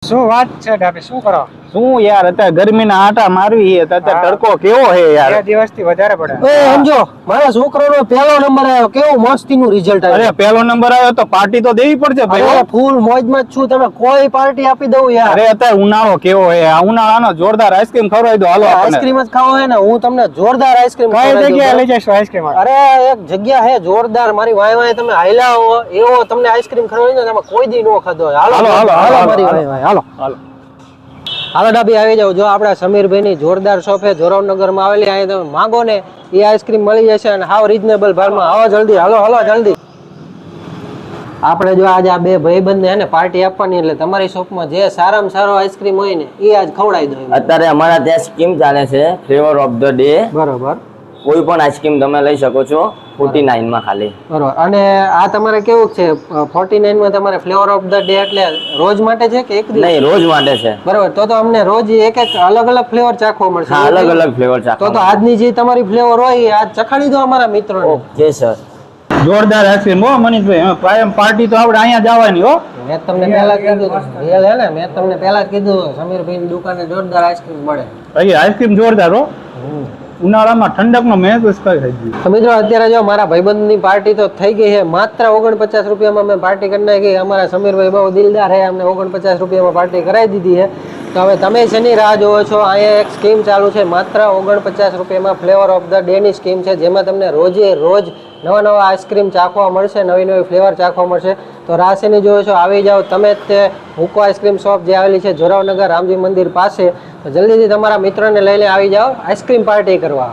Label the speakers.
Speaker 1: શું વાત છે ડાબી, શું કરો?
Speaker 2: શું યાર, અત્યારે ગરમીના આટા મારવી છે, અત્યારે તડકો કેવો છે યાર.
Speaker 1: 2 દિવસથી વધારે પડે.
Speaker 3: એ સમજો મારા છોકરાનો પહેલો નંબર આવ્યો, કેવું મસ્તીનું રિઝલ્ટ
Speaker 2: અરે
Speaker 3: આવ્યું.
Speaker 2: પહેલો નંબર આવ્યો તો પાર્ટી તો દેવી પડશે ભાઈ.
Speaker 3: અરે ફૂલ મોજમાં જ છું, તમે કોઈ પાર્ટી આપી દઉં યાર.
Speaker 2: અરે અત્યારે ઉનાળો કેવો છે, આ ઉનાળાનો જોરદાર આઈસ્ક્રીમ ખવડાવી દો હાલો આપણને.
Speaker 3: આઈસ્ક્રીમ જ ખાવો હોય ને, હું તમને જોરદાર આઈસ્ક્રીમ
Speaker 1: કઈ
Speaker 3: ખવડાવી
Speaker 1: જગ્યાએ
Speaker 3: દઉં.
Speaker 1: લઈ જઈશું આઈસ્ક્રીમ?
Speaker 3: અરે એક જગ્યા હે જોરદાર, મારી વાય વાય તમે હાલ્યા હો એવો તમને આઈસ્ક્રીમ ખવડાવી દઉં, તમે કોઈ દી નો ખાધો હોય.
Speaker 2: હાલો, હાલો,
Speaker 3: હાલો
Speaker 2: હાલો,
Speaker 3: મારી
Speaker 2: હાલો.
Speaker 3: વાય વાય, હાલો
Speaker 2: હાલો.
Speaker 3: હાલો ડાબી આવી જાવ. જો આપણા સમીરભાઈ ની જોરદાર શોપ છે જોરાવનગર માં આવેલી, અહીં તમે માંગો ને એ આઈસ્ક્રીમ મળી જશે અને હાવ રીઝનેબલ ભાવમાં. આવો જલ્દી, હાલો હાલો જલ્દી. આપણે જો આજે આ બે ભાઈબંધ ને પાર્ટી આપવાની, એટલે તમારી શોપમાં જે સારામાં સારો આઈસ્ક્રીમ હોય ને એ આજ ખવડાવી દો એમ.
Speaker 4: અત્યારે અમારા ત્યાં સ્કીમ ચાલે છે ફ્લેવર ઓફ ધ ડે.
Speaker 3: બરોબર
Speaker 4: કોઈ પણ આઈસ્ક્રીમ તમે લઈ શકો છો 49 માં ખાલી.
Speaker 3: બરોબર. અને આ તમારે કેવું છે 49 માં તમારે ફ્લેવર ઓફ ધ ડે એટલે રોજ માટે છે કે એક દિવસ?
Speaker 4: નહીં, રોજ માટે છે.
Speaker 3: બરોબર, તો અમને રોજ એક એક અલગ અલગ ફ્લેવર ચાખવા મળશે.
Speaker 4: હા, અલગ અલગ ફ્લેવર ચાખો.
Speaker 3: તો આજની જે તમારી ફ્લેવર હોય એ આજ ચખાડી દો અમારા મિત્રોને.
Speaker 4: Okay sir.
Speaker 2: જોરદાર આઈસ્ક્રીમ હો મનીષભાઈ. કાયમ પાર્ટી તો આપણે અહીંયા જવાની હો.
Speaker 3: મેં તમને પહેલા કીધું રિયલ હે ને, મેં તમને પહેલા જ કીધું સમીરભાઈ ની દુકાને જોરદાર આઈસ્ક્રીમ મળે.
Speaker 2: ભાઈ આઈસ્ક્રીમ જોરદાર હો. ઉનાળામાં ઠંડકનો મહેસૂસ કરી શકીએ.
Speaker 3: તો મિત્રો અત્યારે જો મારા ભાઈબંધની પાર્ટી તો થઈ ગઈ છે, માત્ર 49 રૂપિયામાં મેં પાર્ટી કરી નાખી. અમારા સમીરભાઈ બહુ દિલદાર છે, અમને 49 રૂપિયામાં પાર્ટી કરાવી દીધી છે. તો હવે તમે શેની રાહ જોવો છો? અહીંયા એક સ્કીમ ચાલુ છે, માત્ર 49 રૂપિયામાં ફ્લેવર ઓફ ધ ડે ની સ્કીમ છે, જેમાં તમને રોજે રોજ નવા નવા આઈસ્ક્રીમ ચાખવા મળશે, નવી નવી ફ્લેવર ચાખવા મળશે. તો રાશિની જોવો છો, આવી જાઓ તમે. તે હુકો આઈસ્ક્રીમ શોપ જે આવેલી છે જોરાવનગર રામજી મંદિર પાસે, તો જલ્દીથી તમારા મિત્રોને લઈને આવી જાઓ આઈસ્ક્રીમ પાર્ટી કરવા.